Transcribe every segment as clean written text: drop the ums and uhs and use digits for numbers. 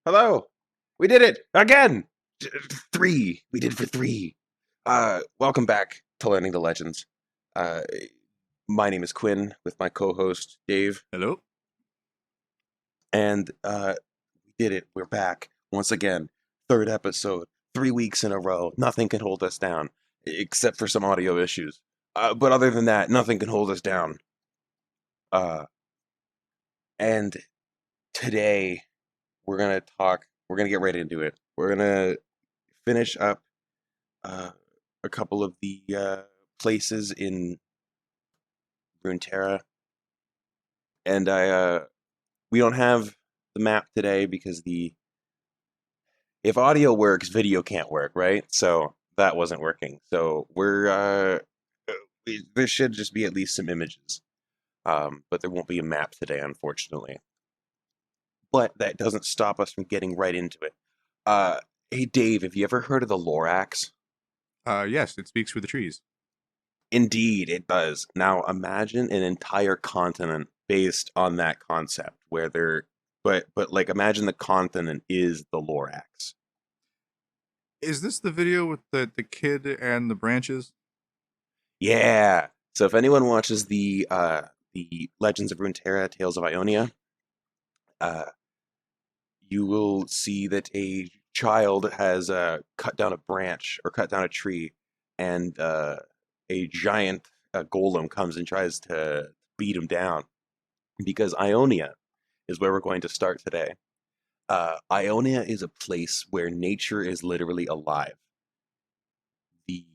Hello. We did it again. Three. We did for three. Welcome back to Learning the Legends. Uh, my name is Quinn with my co-host Dave, Hello? and we did it. We're back once again. Third episode. 3 weeks in a row. Nothing can hold us down except for some audio issues. But other than that, nothing can hold us down. Uh, and today we're gonna talk. We're gonna get right into it. We're gonna finish up uh, a couple of the places in Runeterra, and we don't have the map today because the if audio works, video can't work, right? So that wasn't working. So there should just be at least some images, but there won't be a map today, unfortunately. But that doesn't stop us from getting right into it. Hey Dave, have you ever heard of the Lorax? Yes, it speaks for the trees. Indeed, it does. Now imagine an entire continent based on that concept, where they're but like imagine the continent is the Lorax. Is this the video with the kid and the branches? Yeah. So if anyone watches the Legends of Runeterra, Tales of Ionia, uh, you will see that a child has cut down a branch or cut down a tree, and a giant golem comes and tries to beat him down because Ionia is where we're going to start today. Ionia is a place where nature is literally alive. The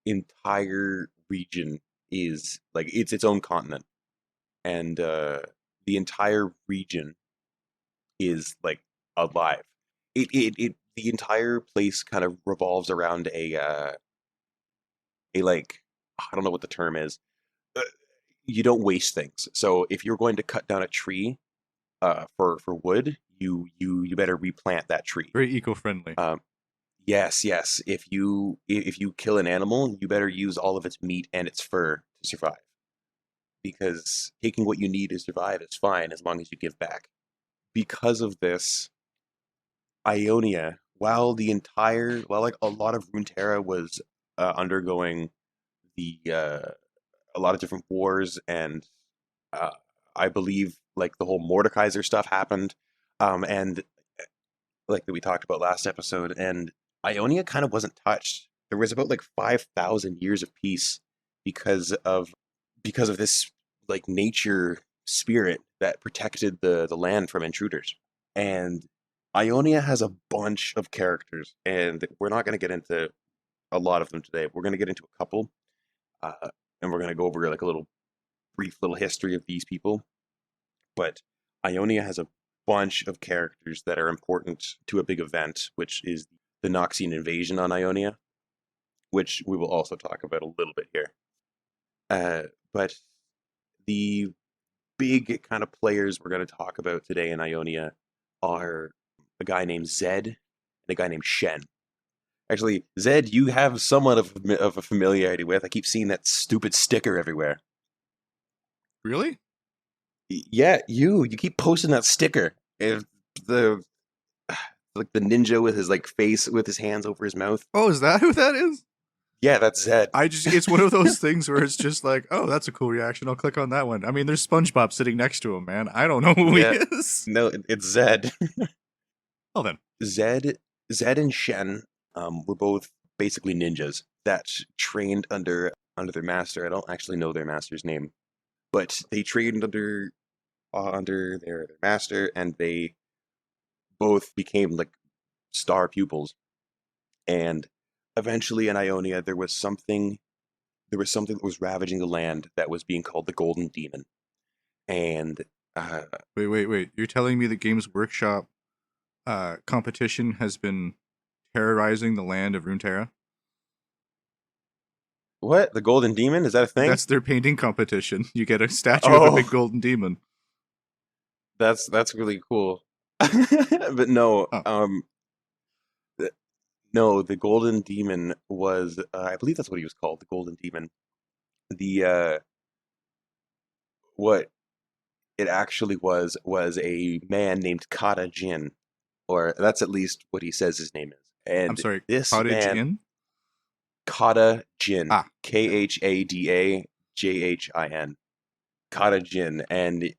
entire region is like it's its own continent, and the entire region is like alive. The entire place kind of revolves around a like I don't know what the term is. Uh, you don't waste things. So if you're going to cut down a tree for wood, you better replant that tree. Very eco-friendly. Um, yes, yes. If you kill an animal, you better use all of its meat and its fur to survive. Because taking what you need to survive is fine as long as you give back. Because of this, Ionia, while like a lot of Runeterra was undergoing the a lot of different wars, and uh, I believe like the whole Mordekaiser stuff happened, and like that we talked about last episode, and Ionia kind of wasn't touched. There was about like 5,000 years of peace because of this like nature spirit that protected the land from intruders. And Ionia has a bunch of characters, and we're not going to get into a lot of them today. We're going to get into a couple, uh, and we're going to go over like a little brief little history of these people. But Ionia has a bunch of characters that are important to a big event, which is the Noxian invasion on Ionia, which we will also talk about a little bit here. But the big kind of players we're going to talk about today in Ionia are a guy named Zed and a guy named Shen. Actually, Zed, you have somewhat of a familiarity with. I keep seeing that stupid sticker everywhere. Really? Yeah, you keep posting that sticker. If the like the ninja with his like face with his hands over his mouth. Oh, is that who that is? Yeah, that's Zed. It's one of those things where it's just like, oh, that's a cool reaction. I'll click on that one. I mean, there's SpongeBob sitting next to him, man. I don't know who he Yeah, is. no, it's Zed. Well then. Zed, Zed and Shen, were both basically ninjas that trained under their master. I don't actually know their master's name, but they trained under their master, and they both became like star pupils. And eventually, in Ionia, there was something that was ravaging the land that was being called the Golden Demon, and uh, Wait. You're telling me the Games Workshop competition has been terrorizing the land of Runeterra? what the Golden Demon is that a thing? That's their painting competition. You get a statue of a big Oh, golden demon. that's really cool. But no, Oh, no, the Golden Demon was I believe that's what he was called, the Golden Demon. The what it actually was a man named Kata Jin, or that's at least what he says his name is. I'm And sorry, this Cottage man, Inn? Kata Jin, Ah, okay. Khadajin, Kata Jin, and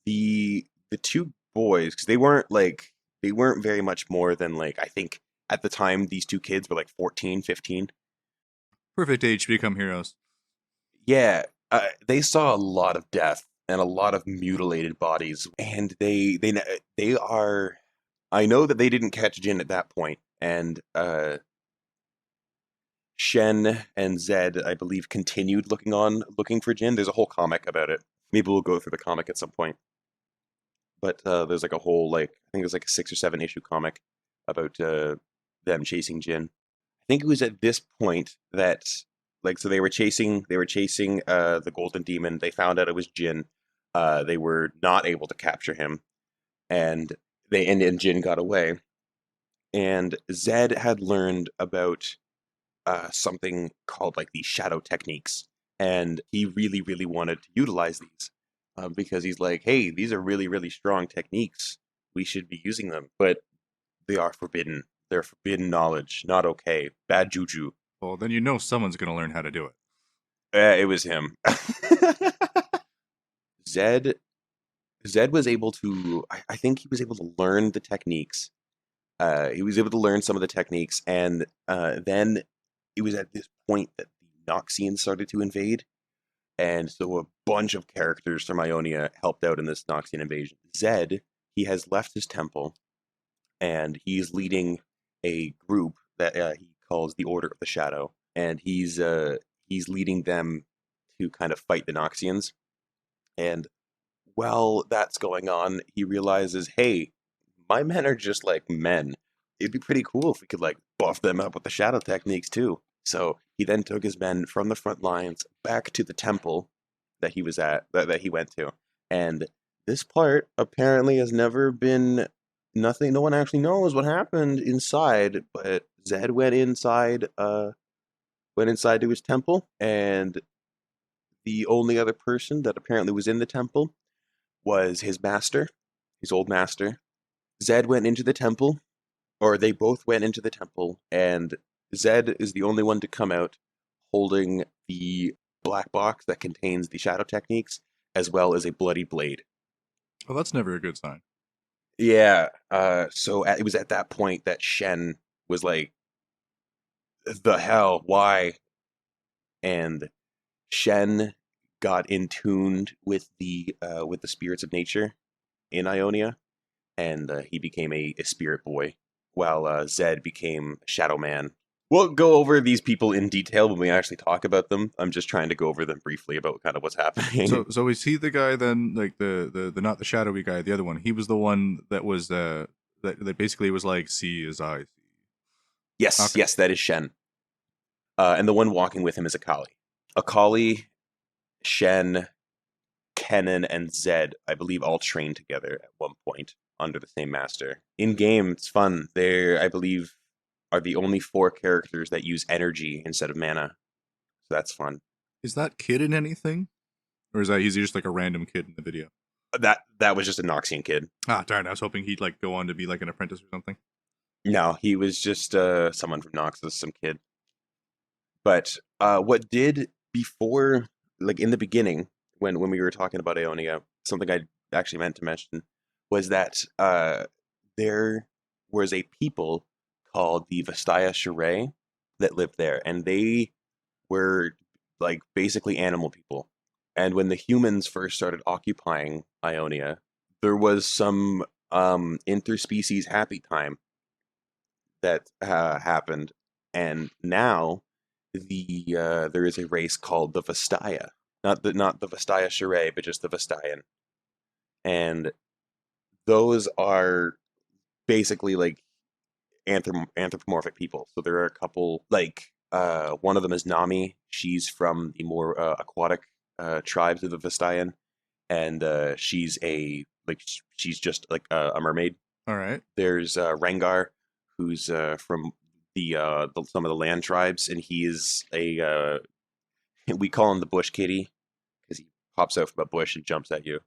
the two boys, because they weren't very much more than like, I think at the time these two kids were like 14, 15. Perfect age to become heroes. Yeah, they saw a lot of death and a lot of mutilated bodies, and they are. I know that they didn't catch Jin at that point, and Shen and Zed, I believe, continued looking for Jin. There's a whole comic about it. Maybe we'll go through the comic at some point. But there's like a whole I think there's like a 6 or 7 issue comic about them chasing Jin. I think it was at this point that so they were chasing the golden demon. They found out it was Jin. They were not able to capture him, and and Jin got away. And Zed had learned about something called like the shadow techniques, and he really really wanted to utilize these because he's like, hey, these are really really strong techniques. We should be using them, but they are forbidden. They're forbidden knowledge. Not okay. Bad juju. Well, then you know someone's going to learn how to do it. It was him. Zed Zed was able to. I think he was able to learn the techniques. He was able to learn some of the techniques, and then it was at this point that the Noxians started to invade, and so a bunch of characters from Ionia helped out in this Noxian invasion. Zed, he has left his temple, and he's leading a group that he calls the Order of the Shadow, and he's leading them to kind of fight the Noxians. And while that's going on, he realizes, hey, my men are just like men. It'd be pretty cool if we could like buff them up with the shadow techniques too. So he then took his men from the front lines back to the temple that he was at, that he went to. And this part apparently has never been nothing. No one actually knows what happened inside, but Zed went inside to his temple, and the only other person that apparently was in the temple was his master, his old master. Zed went into the temple, or they both went into the temple, and Zed is the only one to come out holding the black box that contains the shadow techniques, as well as a bloody blade. Well, that's never a good sign. Yeah, it was at that point that Shen was like, the hell, why? And Shen got in tuned with the spirits of nature in Ionia, and he became a spirit boy, while Zed became Shadow Man. We'll go over these people in detail when we actually talk about them. I'm just trying to go over them briefly about kind of what's happening. So is he the guy then, like the not the shadowy guy, the other one? He was the one that was that basically was like, see as I see. Yes, Okay. yes, that is Shen. And the one walking with him is Akali. Akali, Shen, Kennen, and Zed, I believe, all trained together at one point under the same master. In game, it's fun. They, I believe, are the only 4 characters that use energy instead of mana. So that's fun. Is that kid in anything? Or is that he's just like a random kid in the video? That was just a Noxian kid. Ah, darn, I was hoping he'd like go on to be like an apprentice or something. No, he was just someone from Noxus, some kid. But what did before, like in the beginning, when we were talking about Aeonia, something I actually meant to mention was that there was a people called the Vastaya Shirai that lived there, and they were like basically animal people. And when the humans first started occupying Ionia, there was some interspecies happy time that happened, and now there is a race called the Vastaya, not the Vastaya Shirai, but just the Vastayan, and those are basically like anthropomorphic people. So there are a couple like one of them is Nami. She's from the more aquatic tribes of the Vastayan, and she's just like a mermaid. All right. There's Rengar, who's from some of the land tribes, and he is we call him the bush kitty because he pops out from a bush and jumps at you.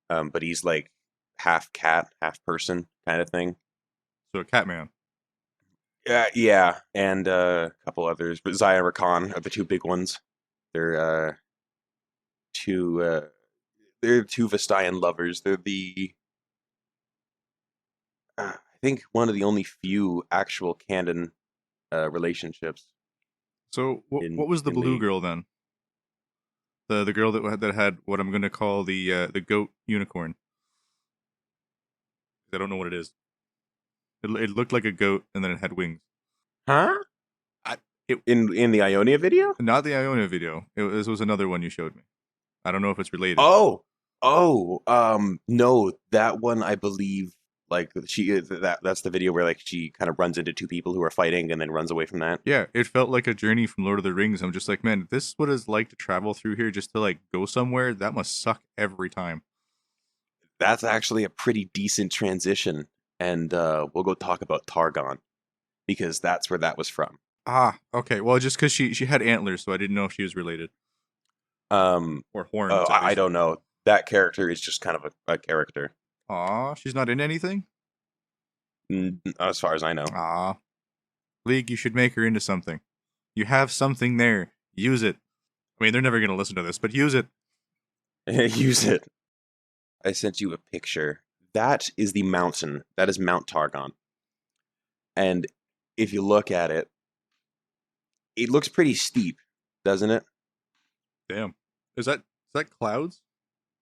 But he's like half cat, half person kind of thing. So a Catman. Yeah, and a couple others, but Zaya and Rakan are the two big ones. They're two they're two Vestayan lovers. They're I think one of the only few actual canon relationships So what in was the in blue League. girl then? The girl that had what I'm gonna call the goat unicorn. I don't know what it is. It looked like a goat and then it had wings. Huh? I, it In the Ionia video? Not the Iona video. This was another one you showed me. I don't know if it's related. Oh, no, that one I believe like that's the video where like she kind of runs into two people who are fighting and then runs away from that. Yeah, it felt like a journey from Lord of the Rings. I'm just like, man, if this is what it's like to travel through here just to like go somewhere. That must suck every time. That's actually a pretty decent transition, and we'll go talk about Targon because that's where that was from. Ah, okay. Well, just because she had antlers, so I didn't know if she was related Um, or horns at I least. don't know. That character is just kind of a character, Aw, she's not in anything. as far as I know. Ah, League, you should make her into something. You have something there. Use it. I mean, they're never gonna listen to this, but use it. Use it. I sent you a picture. That is the mountain. That is Mount Targon. And if you look at it, it looks pretty steep, doesn't it? Damn. Is that clouds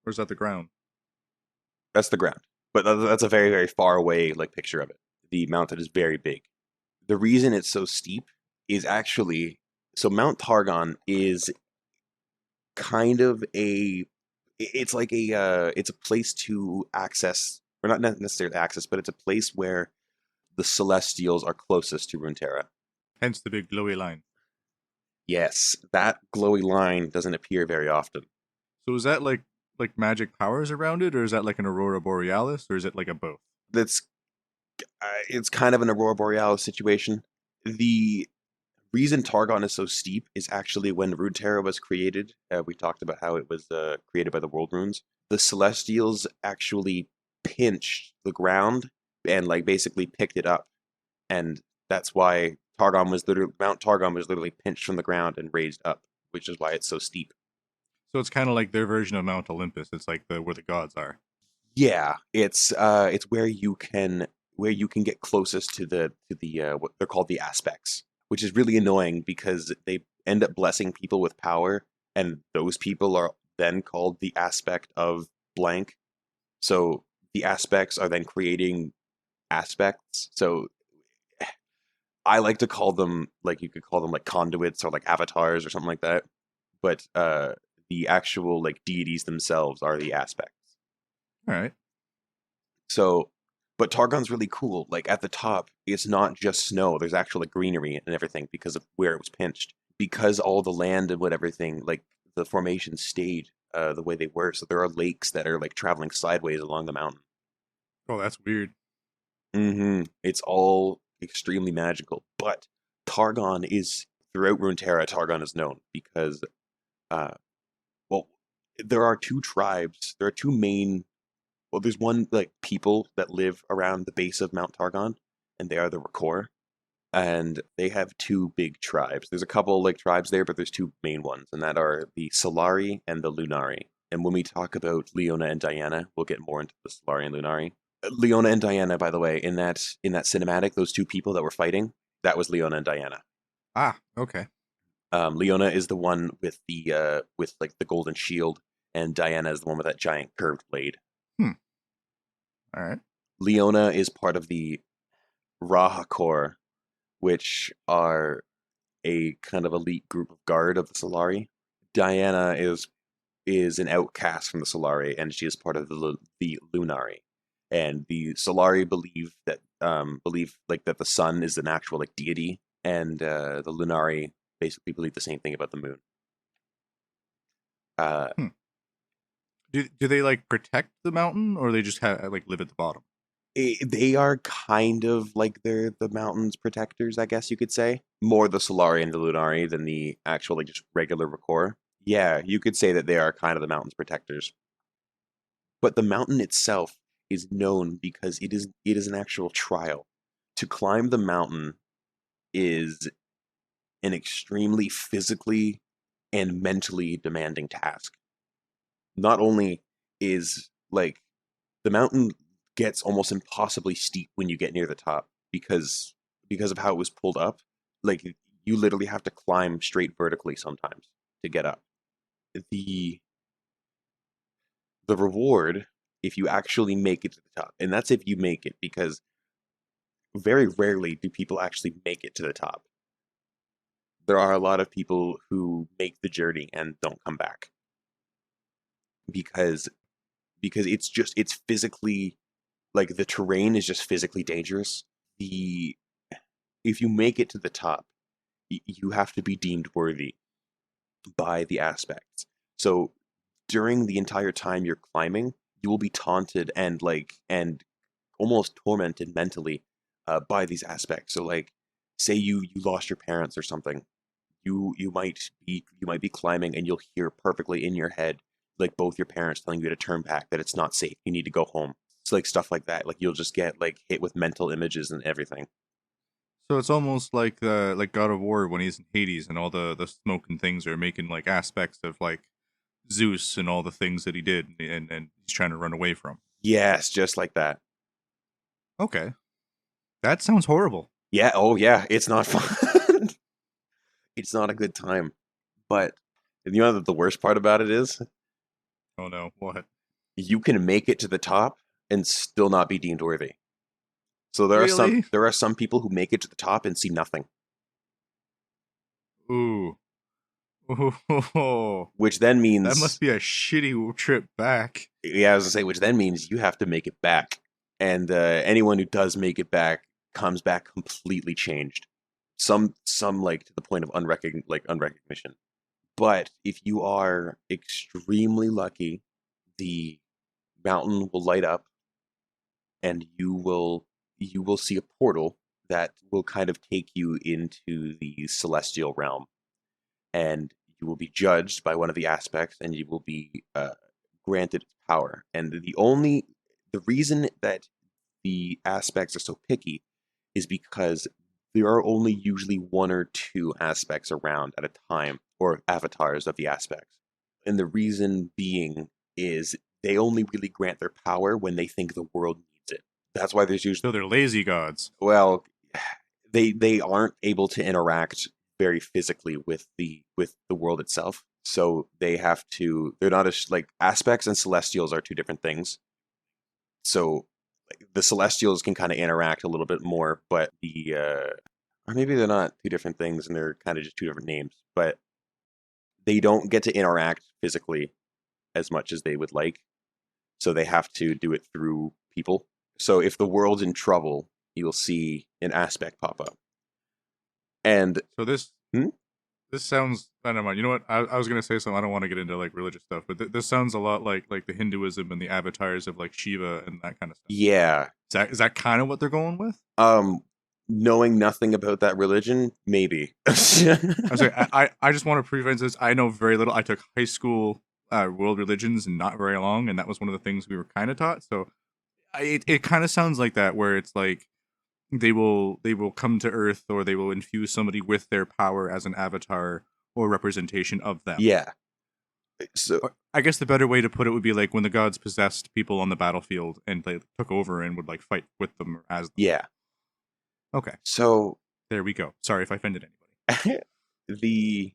or is that the ground? That's the ground. But that's a very, very far away like picture of it. The mountain is very big. The reason it's so steep is actually so Mount Targon is kind of it's like it's a place to access or not necessarily access, but it's a place where the Celestials are closest to Runeterra. Hence the big glowy line. Yes, that glowy line doesn't appear very often. So is that like magic powers around it, or is that like an aurora borealis, or is it like a both? That's it's kind of an Aurora Borealis situation. The reason Targon is so steep is actually when Runeterra was created. We talked about how it was created by the World Runes. The Celestials actually pinched the ground and like basically picked it up, and that's why Mount Targon was literally pinched from the ground and raised up, which is why it's so steep. So it's kind of like their version of Mount Olympus. It's like the where the gods are. Yeah, it's where you can get closest to the what they're called the aspects, which is really annoying because they end up blessing people with power, and those people are then called the aspect of blank. So the aspects are then creating aspects. So I like to call them like you could call them like conduits or like avatars or something like that. But the actual like deities themselves are the aspects. All right. So, but Targon's really cool. Like at the top, it's not just snow. There's actual like greenery and everything because of where it was pinched. Because all the land and what everything, like the formations stayed the way they were. So there are lakes that are like traveling sideways along the mountain. Oh, that's weird. It's all extremely magical. But Targon is throughout Runeterra, Targon is known because, uh, well, there are two tribes. There are two main. Well, there's one like people that live around the base of Mount Targon, and they are the Rakor, and they have two big tribes. There's a couple like tribes there, but there's two main ones, and that are the Solari and the Lunari. And when we talk about Leona and Diana, we'll get more into the Solari and Lunari. Leona and Diana, by the way, in that cinematic, those two people that were fighting, that was Leona and Diana. Ah, okay. Leona is the one with like the golden shield, and Diana is the one with that giant curved blade. Hmm. All right. Leona is part of the Rahakor, which are a kind of elite group of guard of the Solari. Diana is an outcast from the Solari, and she is part of the Lunari. And the Solari believe like that the sun is an actual like deity, and the Lunari basically believe the same thing about the moon. Uh, Hmm. Do they like protect the mountain, or they just like live at the bottom? they are kind of like they're the mountain's protectors, I guess you could say. More the Solari and the Lunari than the actual like just regular Rakor. Yeah, you could say that they are kind of the mountain's protectors. But the mountain itself is known because it is an actual trial. To climb the mountain is an extremely physically and mentally demanding task. Not only is like the mountain gets almost impossibly steep when you get near the top because of how it was pulled up. Like you literally have to climb straight vertically sometimes to get up. The the reward if you actually make it to the top, and that's if you make it, because very rarely do people actually make it to the top. There are a lot of people who make the journey and don't come back because it's physically, like, the terrain is just physically dangerous. The If you make it to the top, you have to be deemed worthy by the aspects. So during the entire time you're climbing, you will be taunted and almost tormented mentally by these aspects. So like, say you lost your parents or something, you might be climbing and you'll hear perfectly in your head like both your parents telling you to turn back, that it's not safe, you need to go home. It's like stuff like that. Like you'll just get like hit with mental images and everything. So it's almost like the like God of War when he's in Hades and all the smoke and things are making like aspects of like Zeus and all the things that he did and he's trying to run away from. Yes, just like that. Okay. That sounds horrible. Yeah, oh yeah, it's not fun. It's not a good time. But you know the worst part about it is Oh no, what? you can make it to the top and still not be deemed worthy. So Really? there are some people who make it to the top and see nothing, Ooh. Ooh. which then That means, must be a shitty trip back. yeah, I was gonna say, which then means you have to make it back, and anyone who does make it back comes back completely changed. Some like to the point of unrecognition. But if you are extremely lucky, the mountain will light up and you will see a portal that will kind of take you into the celestial realm, and you will be judged by one of the aspects, and you will be granted power. And the reason that the aspects are so picky is because there are only usually one or two aspects around at a time, or avatars of the aspects. And the reason being is they only really grant their power when they think the world needs it. That's why there's usually, So they're lazy gods. well, they aren't able to interact very physically with the world itself. So they're not as like, aspects and celestials are two different things. So like, the celestials can kind of interact a little bit more, but or maybe they're not two different things and they're kind of just two different names, but they don't get to interact physically as much as they would like. So they have to do it through people. So if the world's in trouble, you'll see an aspect pop up. And So this hmm? this sounds, I don't know. You know what? I was gonna say something. I don't want to get into like religious stuff, but this sounds a lot like the Hinduism and the avatars of like Shiva and that kind of stuff. Yeah, Is that kind of what they're going with? um, knowing nothing about that religion, maybe. I was like, I just want to preface this. I know very little. I took high school world religions and not very long, and that was one of the things we were kind of taught. So it kind of sounds like that, where it's like they will come to Earth or they will infuse somebody with their power as an avatar or representation of them. Yeah. So Or I guess the better way to put it would be like when the gods possessed people on the battlefield and they took over and would like fight with them or as them. yeah. Okay, So there we go. Sorry if I offended anybody. the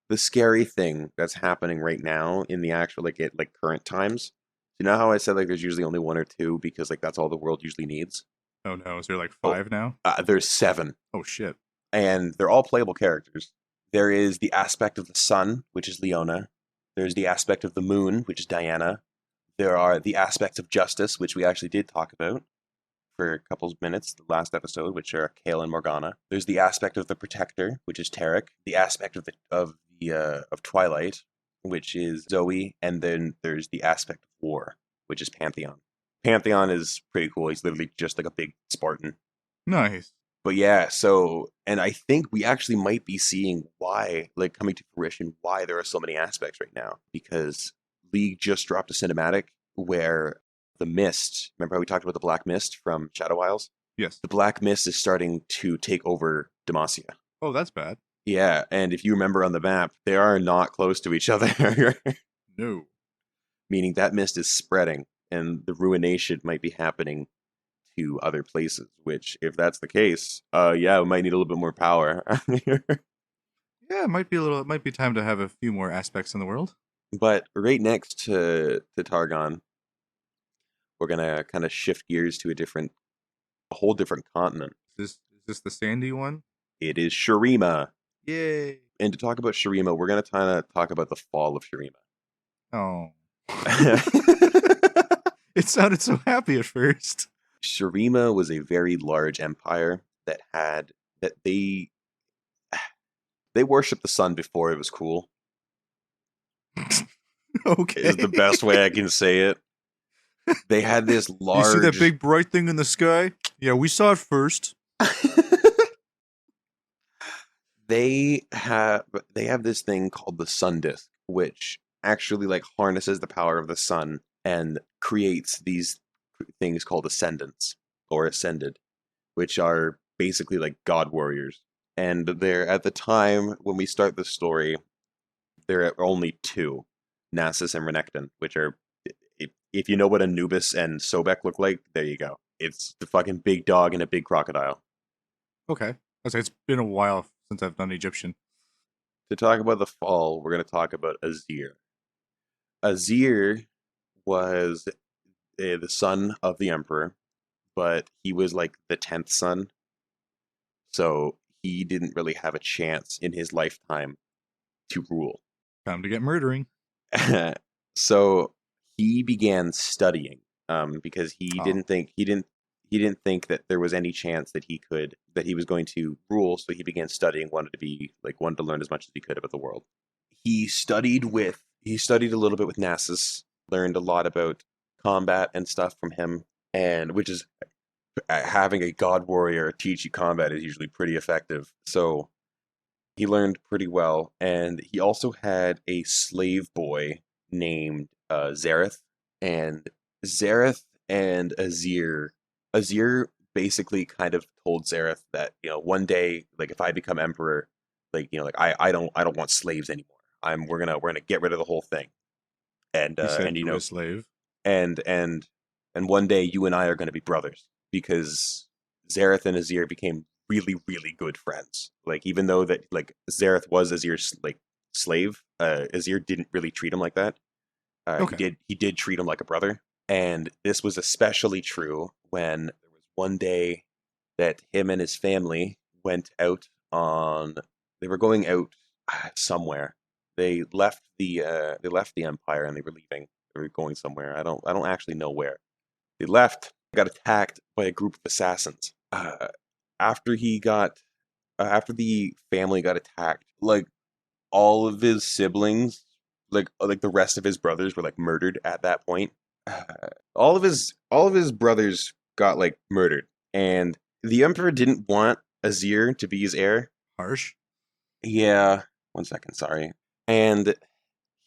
the scary thing that's happening right now in the actual, like, at like current times. You know how I said like there's usually only one or two because like that's all the world usually needs? Oh no, is there like Oh, 5 now? there's seven, Oh shit. and they're all playable characters. There is the aspect of the sun, which is Leona. There's the aspect of the moon, which is Diana. There are the aspects of justice, which we actually did talk about for a couple of minutes the last episode, which are Kale and Morgana. There's the aspect of the protector, which is Tarek. The aspect of Twilight, which is Zoe, and then there's the aspect of war, which is Pantheon. Pantheon is pretty cool. He's literally just like a big Spartan. Nice. But yeah, so, and I think we actually might be seeing why, like, coming to fruition, why there are so many aspects right now, because League just dropped a cinematic where the mist. Remember how we talked about the black mist from Shadow Isles? Yes. The black mist is starting to take over Demacia. Oh, that's bad. Yeah, and if you remember on the map, they are not close to each other, No. meaning that mist is spreading, and the ruination might be happening to other places. Which, if that's the case, yeah, we might need a little bit more power. Yeah, it might be a little. It might be time to have a few more aspects in the world. But right next to Targon, we're gonna kind of shift gears to a whole different continent. Is this the sandy one? It is Shurima. Yay! And to talk about Shurima, we're going to kind of talk about the fall of Shurima. Oh. It sounded so happy at first. Shurima was a very large empire that they worshipped the sun before it was cool. Okay. Is the best way I can say it. They had this You see that large big bright thing in the sky? Yeah, we saw it first. they have this thing called the sun disk, which actually like harnesses the power of the sun and creates these things called ascendants or ascended, which are basically like god warriors. And they're at the time when we start the story, there are only two, Nasus and Renekton, which are, if you know what Anubis and Sobek look like, there you go. It's the fucking big dog and a big crocodile. Okay. I was like, it's been a while since I've done Egyptian. To talk about the fall, we're going to talk about Azir. Azir was the son of the emperor, but he was like the 10th son, so he didn't really have a chance in his lifetime to rule. Time to get murdering. So he began studying because Oh. he didn't think that there was any chance that he was going to rule. So he began studying, wanted to learn as much as he could about the world. He studied a little bit with Nasus, learned a lot about combat and stuff from him, and which is having a god warrior teach you combat is usually pretty effective. So he learned pretty well, and he also had a slave boy named Zareth, and Zareth and Azir basically kind of told Zareth that one day, like if I become emperor, like like I don't want slaves anymore. We're gonna get rid of the whole thing, and He uh, said and you to know his slave. and and and one day you and I are gonna be brothers because Zareth and Azir became really, really good friends. Like even though that like Zareth was Azir's like slave, Azir didn't really treat him like that. He Okay. did treat him like a brother, and this was especially true when there was one day that him and his family went out on. They were going out somewhere. They left the empire and they were leaving. They were going somewhere. I don't actually know where. They left. Got attacked by a group of assassins. After he got after the family got attacked, like all of his siblings, like the rest of his brothers were like murdered at that point. All of his brothers got like murdered, and the emperor didn't want Azir to be his heir. Harsh. Yeah, one second, sorry. And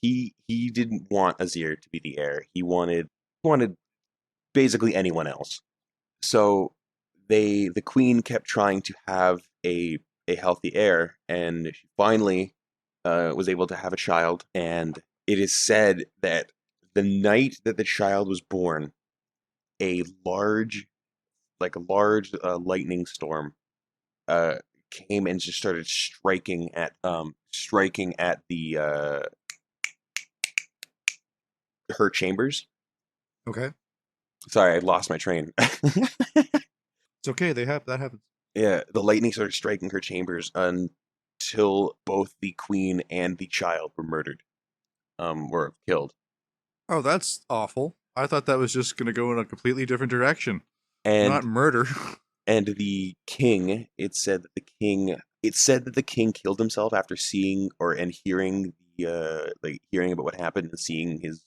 he didn't want Azir to be the heir. He wanted basically anyone else. So the queen kept trying to have a healthy heir, and she finally was able to have a child. And it is said that the night that the child was born, a large lightning storm uh, came and just started striking at the her chambers. Okay. Sorry, I lost my train. It's okay. That happens. Yeah, the lightning started striking her chambers until both the queen and the child were murdered, were killed. Oh, that's awful. I thought that was just gonna go in a completely different direction. Not And murder. and the king, it said that the king killed himself after seeing or and hearing hearing about what happened and seeing his,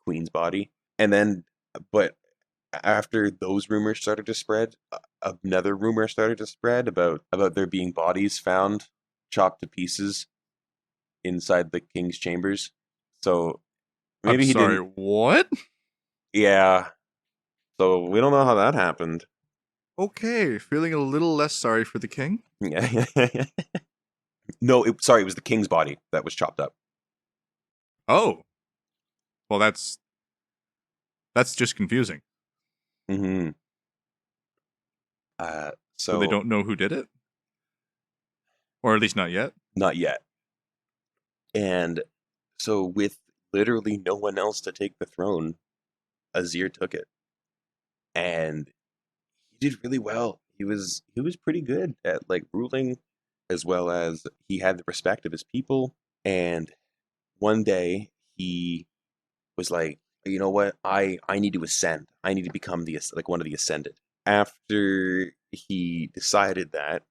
queen's body. And then but after those rumors started to spread, another rumor started to spread about there being bodies found chopped to pieces inside the king's chambers. So I'm maybe he sorry. didn't. What? Yeah. So we don't know how that happened. Okay, feeling a little less sorry for the king. Yeah. No, sorry, it was the king's body that was chopped up. Oh, well, that's just confusing. Hmm. So they So don't know who did it, or at least not yet. not yet. And so with literally no one else to take the throne, Azir took it, and he did really well. He was pretty good at like ruling, as well as he had the respect of his people. And one day he was like, you know what, I need to ascend. I need to become the like one of the ascended. After he decided that,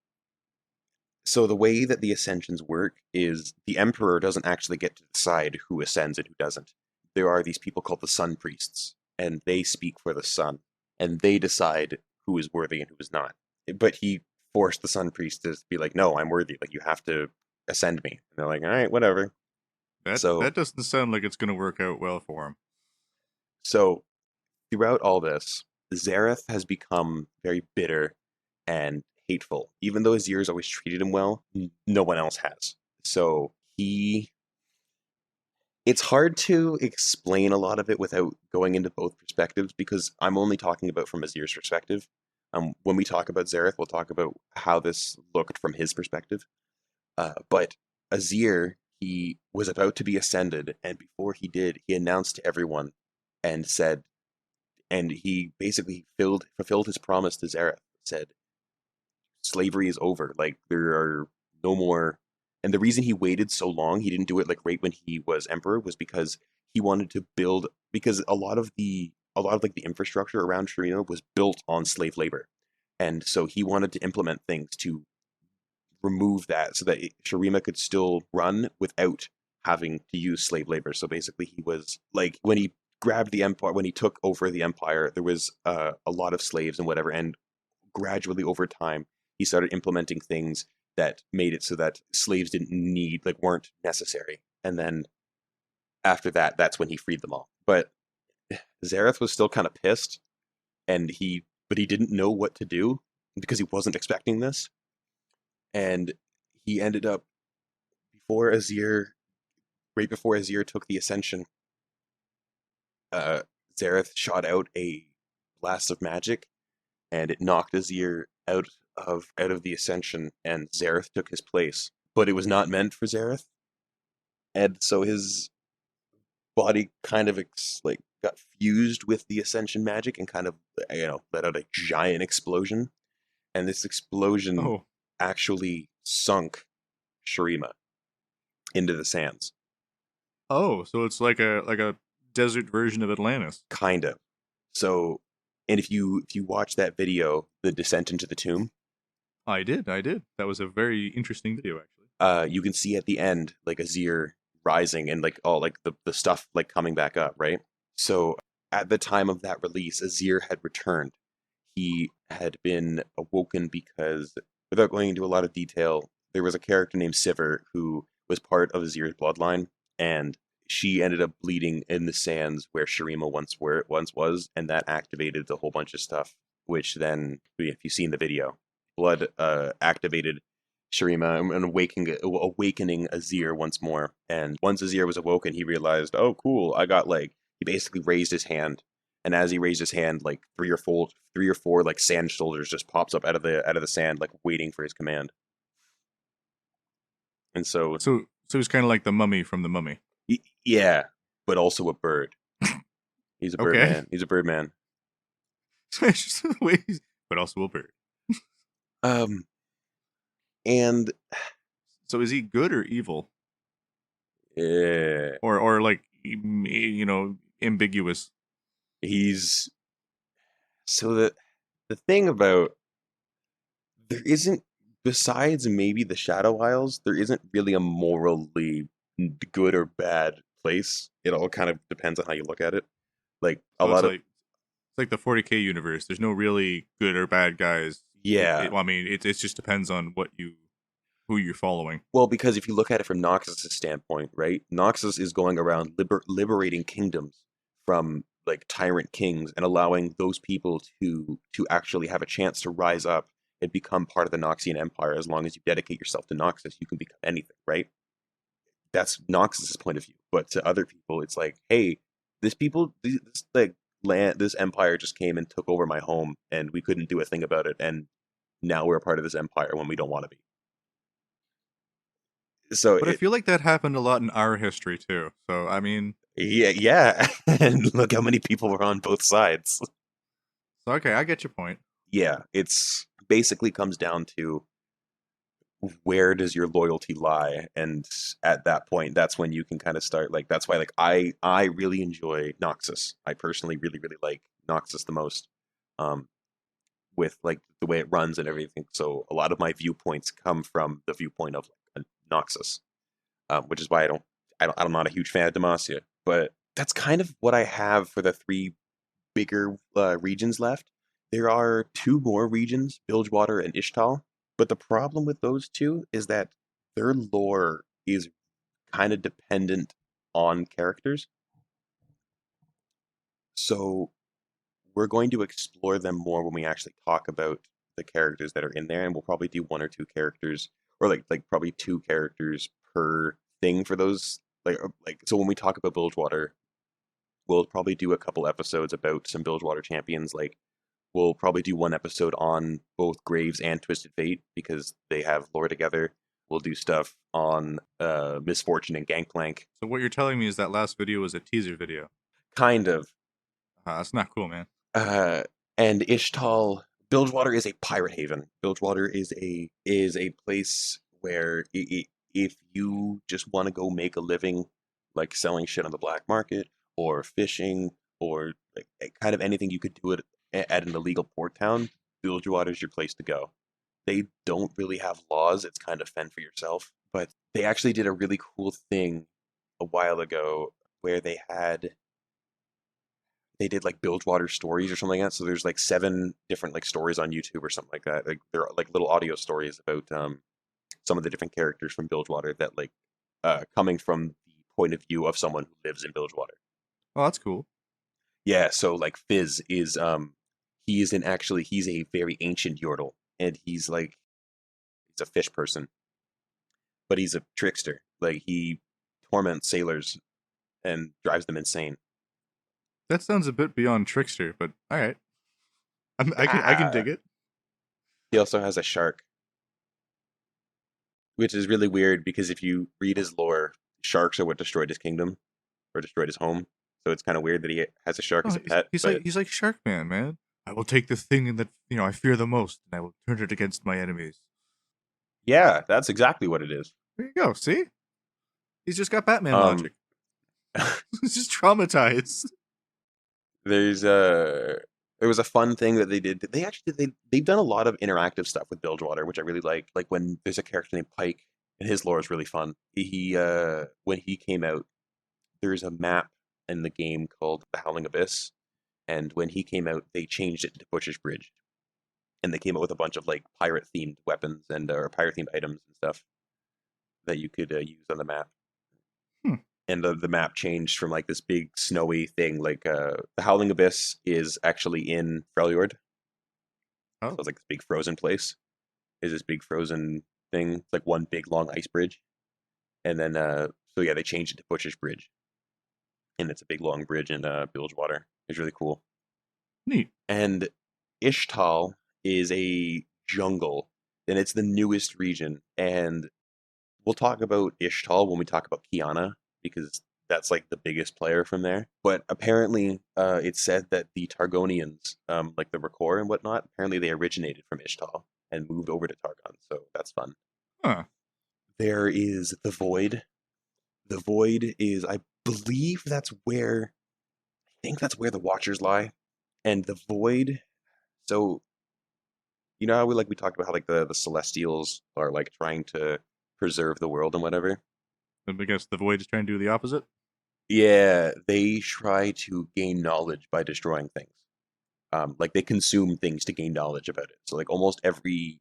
so the way that the ascensions work is the emperor doesn't actually get to decide who ascends and who doesn't. There are these people called the sun priests, and they speak for the sun, and they decide who is worthy and who is not. But he forced the sun priests to be like, no, I'm worthy, like you have to ascend me. And they're like, all right, whatever. That So doesn't sound like it's going to work out well for him. so throughout all this, Zareth has become very bitter and hateful. Even though Azir's always treated him well, no one else has. So it's hard to explain a lot of it without going into both perspectives because I'm only talking about from Azir's perspective. When we talk about Zareth, we'll talk about how this looked from his perspective. But Azir, he was about to be ascended, and before he did, he announced to everyone and said, and he basically fulfilled his promise to Zareth. Said, slavery is over. Like there are no more. And the reason he waited so long, he didn't do it like right when he was emperor, was because he wanted to build because a lot of like the infrastructure around Shurima was built on slave labor, and so he wanted to implement things to remove that so that Shurima could still run without having to use slave labor. So basically, he was like when he grabbed the empire, when he took over the empire, there was a lot of slaves and whatever, and gradually over time he started implementing things that made it so that slaves didn't need like weren't necessary, and then after that that's when he freed them all. But Zareth was still kind of pissed, and he didn't know what to do because he wasn't expecting this, and he ended up before Azir right before Azir took the ascension, uh Zareth shot out a blast of magic, and it knocked Azir out of the ascension, and Zareth took his place. But it was not meant for Zareth, and so his body kind of like got fused with the ascension magic and kind of let out a giant explosion, and this explosion Oh, actually sunk Shurima into the sands, oh, so it's like a desert version of Atlantis. kind of. So, and if you watch that video, the descent into the tomb, I did. That was a very interesting video, actually. you can see at the end like Azir rising and like all like the stuff like coming back up, right? So at the time of that release, Azir had returned. He had been awoken because, without going into a lot of detail, there was a character named Sivir who was part of Azir's bloodline, and she ended up bleeding in the sands where Shurima once was, and that activated a whole bunch of stuff. Which then, if you've seen the video, blood activated Shurima and awakening Azir once more. And once Azir was awoken, he realized, oh, cool, I got like. He basically raised his hand, and as he raised his hand, like three or four like sand shoulders just pops up out of the sand, like waiting for his command. And so, So it's kind of like the mummy from the Mummy. yeah, but also a bird. He's a bird Okay, man. He's a bird man. it's just the way but also a bird. Um, and So is he good or evil, uh, or like ambiguous? he's so the thing about there isn't besides maybe the Shadow Isles, there isn't really a morally good or bad place. It all kind of depends on how you look at it. Like a So it's lot of like the 40K universe. There's no really good or bad guys. yeah. Well, I mean, it just depends on who you're following. Well, because if you look at it from Noxus' standpoint, right? Noxus is going around liberating kingdoms from like tyrant kings and allowing those people to actually have a chance to rise up and become part of the Noxian Empire. As long as you dedicate yourself to Noxus, you can become anything, right? That's Noxus's point of view. But to other people, it's like, hey, this like land, this empire just came and took over my home, and we couldn't do a thing about it, and now we're a part of this empire when we don't want to be. So But I it, feel like that happened a lot in our history too. So I mean, yeah, yeah, and look how many people were on both sides. so okay, I get your point. Yeah, it's basically comes down to where does your loyalty lie, and at that point that's when you can kind of start, like, that's why, like, I really enjoy Noxus. I personally really like Noxus the most, um with like the way it runs and everything. So a lot of my viewpoints come from the viewpoint of like Noxus, which is why I'm not a huge fan of Demacia. But that's kind of what I have for the three bigger regions left. There are two more regions, Bilgewater and Ishtal, but the problem with those two is that their lore is kind of dependent on characters. So we're going to explore them more when we actually talk about the characters that are in there, and we'll probably do one or two characters, or like probably two characters per thing for those. Like so when we talk about Bilgewater, we'll probably do a couple episodes about some Bilgewater champions. Like we'll probably do one episode on both Graves and Twisted Fate because they have lore together. We'll do stuff on Misfortune and Gangplank. So what you're telling me is that last video was a teaser video. Kind of. That's not cool, man. Uh, and Ishtal, Bilgewater is a pirate haven. Bilgewater is a place where if you just want to go make a living, like selling shit on the black market or fishing or like kind of anything you could do it at an illegal port town, Bilgewater is your place to go. They don't really have laws; it's kind of fend for yourself. But they actually did a really cool thing a while ago where they did like Bilgewater stories or something like that. So there's like 7 different like stories on YouTube or something like that. Like they're like little audio stories about some of the different characters from Bilgewater that like coming from the point of view of someone who lives in Bilgewater. Oh, that's cool. Yeah, so like Fizz is he is an actually he's a very ancient Yordle, and he's a fish person, but he's a trickster. Like he torments sailors and drives them insane. That sounds a bit beyond trickster, but all right, I can Ah, dig it. he also has a shark, which is really weird because if you read his lore, sharks are what destroyed his kingdom or destroyed his home. So it's kind of weird that he has a shark Oh, as a pet. he's like But Sharkman, man. I will take the thing that I fear the most, and I will turn it against my enemies. yeah, that's exactly what it is. There you go. See, he's just got Batman Um, logic. He's just traumatized. there's a there was a fun thing that they did. They actually they've done a lot of interactive stuff with Bilgewater, which I really like. Like when there's a character named Pike, and his lore is really fun. He when he came out, there's a map in the game called the Howling Abyss, and when he came out, they changed it to Butcher's Bridge, and they came out with a bunch of like pirate themed weapons and or pirate themed items and stuff that you could use on the map. Hmm. And the map changed from like this big snowy thing. Like the Howling Abyss is actually in Freljord, so Oh, it's like this big frozen place. Is this big frozen thing? It's like one big long ice bridge, and then so yeah, they changed it to Butcher's Bridge, and it's a big long bridge in Bilgewater. It's really cool. neat. And Ishtal is a jungle, and it's the newest region. And we'll talk about Ishtal when we talk about Kiana, because that's like the biggest player from there. But apparently, it's said that the Targonians, like the Rakor and whatnot, apparently they originated from Ishtal and moved over to Targon. So that's fun. Huh. There is the Void. The Void is, I believe, I think that's where the Watchers lie. And the Void. So you know how we talked about how like the Celestials are like trying to preserve the world and whatever. I guess the void is trying to do the opposite. Yeah, they try to gain knowledge by destroying things. Like they consume things to gain knowledge about it. So like almost every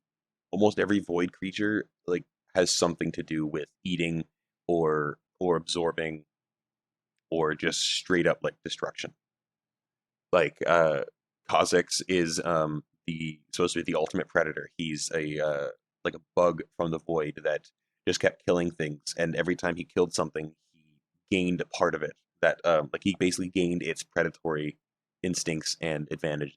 void creature like has something to do with eating or absorbing or just straight up like destruction. Like Kha'Zix is the supposed to be the ultimate predator. He's a like a bug from the void that just kept killing things, and every time he killed something, he gained a part of it. That like he basically gained its predatory instincts and advantages.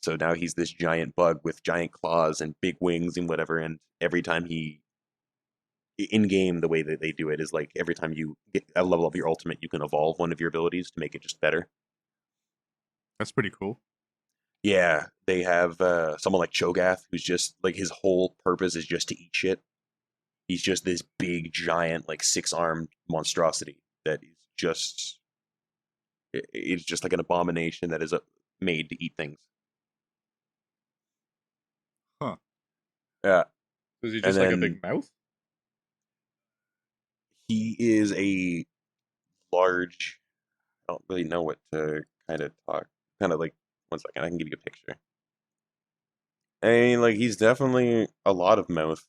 So now he's this giant bug with giant claws and big wings and whatever. And every time he in game, the way that they do it is like every time you get a level of your ultimate, you can evolve one of your abilities to make it just better. That's pretty cool. Yeah, they have someone like Cho'Gath, who's just like his whole purpose is just to eat shit. He's just this big, giant, like 6-armed monstrosity that is just it's just like an abomination that is made to eat things. Huh. Yeah, Is he and just like a then big mouth? he is a large. I don't really know what to kind of talk. Kind of like 1 second, I can give you a picture. I mean, like he's definitely a lot of mouth.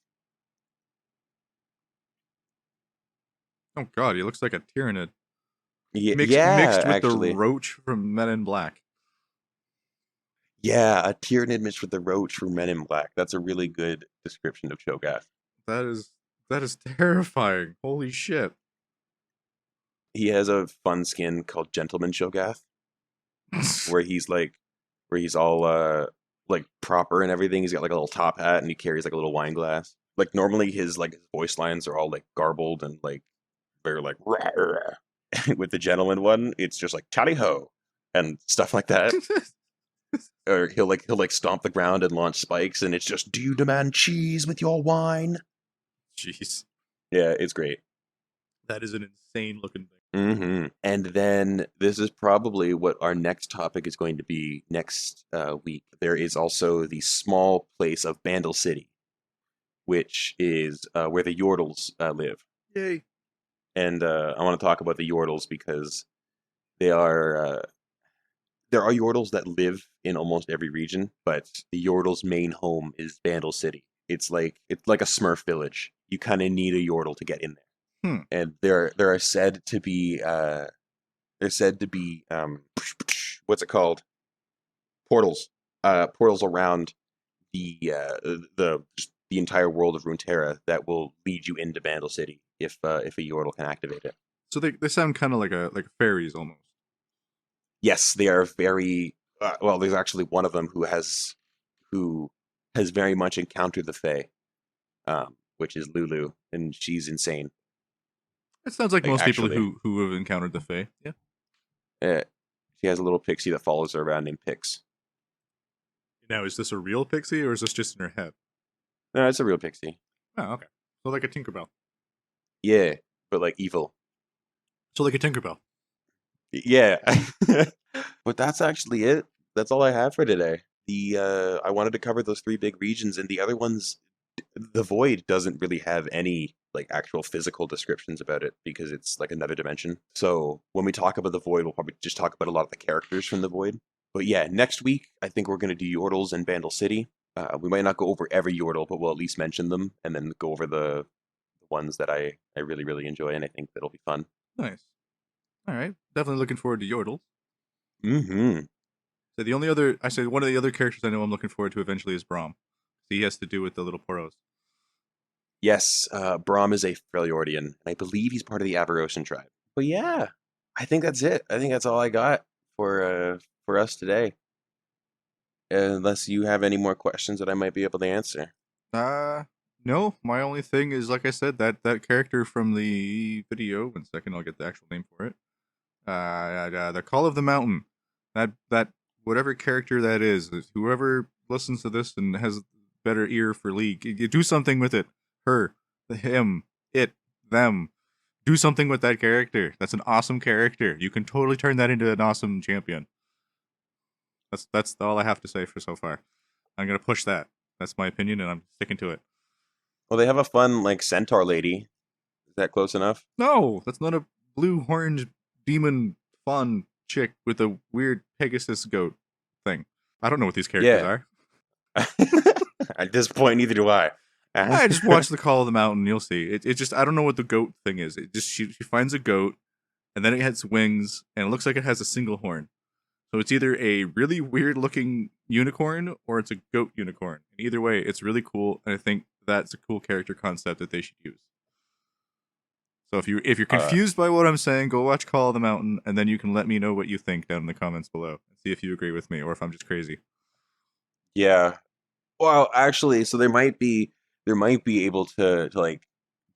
Oh god, he looks like a Tyranid. Yeah, Mixed yeah, with the actually. roach from Men in Black. Yeah, a Tyranid mixed with the roach from Men in Black. That's a really good description of Cho'Gath. That is terrifying. Holy shit. He has a fun skin called Gentleman Cho'Gath, where he's like, where he's all like proper and everything. He's got like a little top hat and he carries like a little wine glass. Like normally his like his voice lines are all like garbled and like very like with the gentleman one, it's just like tally ho and stuff like that. Or he'll like stomp the ground and launch spikes, and it's just, do you demand cheese with your wine? Jeez. Yeah, it's great. That is an insane looking thing. And then this is probably what our next topic is going to be next week. There is also the small place of Bandle City, which is where the Yordles live. Yay. And I want to talk about the Yordles because they are there are Yordles that live in almost every region, but the Yordles' main home is Bandle City. It's like a Smurf village. You kind of need a Yordle to get in there. Hmm. And there are said to be they're said to be what's it called, portals, portals around the entire world of Runeterra that will lead you into Bandle City if a Yordle can activate it. So they sound kind of like fairies almost. Yes, they are very well. There's actually one of them who has very much encountered the Fae, which is Lulu, and she's insane. It sounds like Like most people actually, who have encountered the Fae. Yeah. uh, she has a little pixie that follows her around named Pix. Now, is this a real pixie or is this just in her head? No, it's a real pixie. Oh, okay. So like a Tinkerbell. Yeah, but like evil. So like a Tinkerbell. Yeah. But that's actually it. That's all I have for today. The I wanted to cover those 3 big regions, and the other ones, the Void doesn't really have any like actual physical descriptions about it because it's like another dimension. So when we talk about the Void, we'll probably just talk about a lot of the characters from the Void. But yeah, next week I think we're gonna do Yordles and Bandle City. We might not go over every Yordle, but we'll at least mention them and then go over the ones that I really really enjoy, and I think that'll be fun. Nice. All right. Definitely looking forward to Yordle. Mm-hmm. So the only other I said one of the other characters I know I'm looking forward to eventually is Braum. He has to do with the little poros. Yes, Braum is a Freljordian, and I believe he's part of the Avarosian tribe. But yeah, I think that's it. I think that's all I got for us today. Unless you have any more questions that I might be able to answer. No. My only thing is, like I said, that character from the video. 1 second, I'll get the actual name for it. The Call of the Mountain. That whatever character that is, whoever listens to this and has better ear for League, you do something with it. Her, him, it, them. Do something with that character. That's an awesome character. You can totally turn that into an awesome champion. That's all I have to say for so far. I'm gonna push that. That's my opinion, and I'm sticking to it. Well, they have a fun like centaur lady. Is that close enough? No, that's not a blue orange demon fawn chick with a weird Pegasus goat thing. I don't know what these characters Yeah. are. At this point, neither do I. I just watch the Call of the Mountain. You'll see. It just I don't know what the goat thing is. It just she finds a goat, and then it has wings, and it looks like it has a single horn. So it's either a really weird looking unicorn or it's a goat unicorn. And either way, it's really cool, and I think that's a cool character concept that they should use. So if you're Uh, confused by what I'm saying, go watch Call of the Mountain, and then you can let me know what you think down in the comments below. And see if you agree with me or if I'm just crazy. yeah. Well, actually, so there might be able to like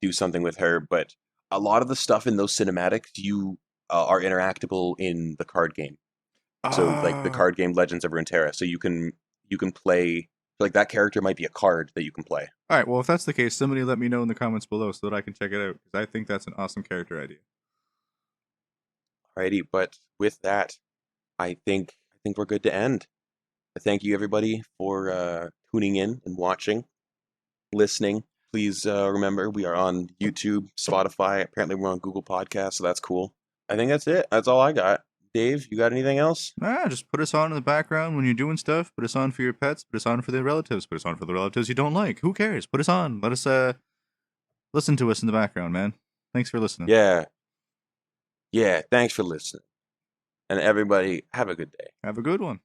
do something with her, but a lot of the stuff in those cinematics you are interactable in the card game. So like the Ah, card game Legends of Runeterra. So you can play like that character might be a card that you can play. all right. Well, if that's the case, somebody let me know in the comments below so that I can check it out because I think that's an awesome character idea. Alrighty, but with that, I think we're good to end. Thank you everybody for tuning in and watching, listening. Please remember we are on YouTube, Spotify. Apparently we're on Google Podcasts, so that's cool. I think that's it. That's all I got. Dave, you got anything else? Just put us on in the background when you're doing stuff. Put us on for your pets. Put us on for the relatives. Put us on for the relatives you don't like. Who cares? Put us on. Let us listen to us in the background, man. Thanks for listening. Yeah. Yeah, thanks for listening. And everybody, have a good day. Have a good one.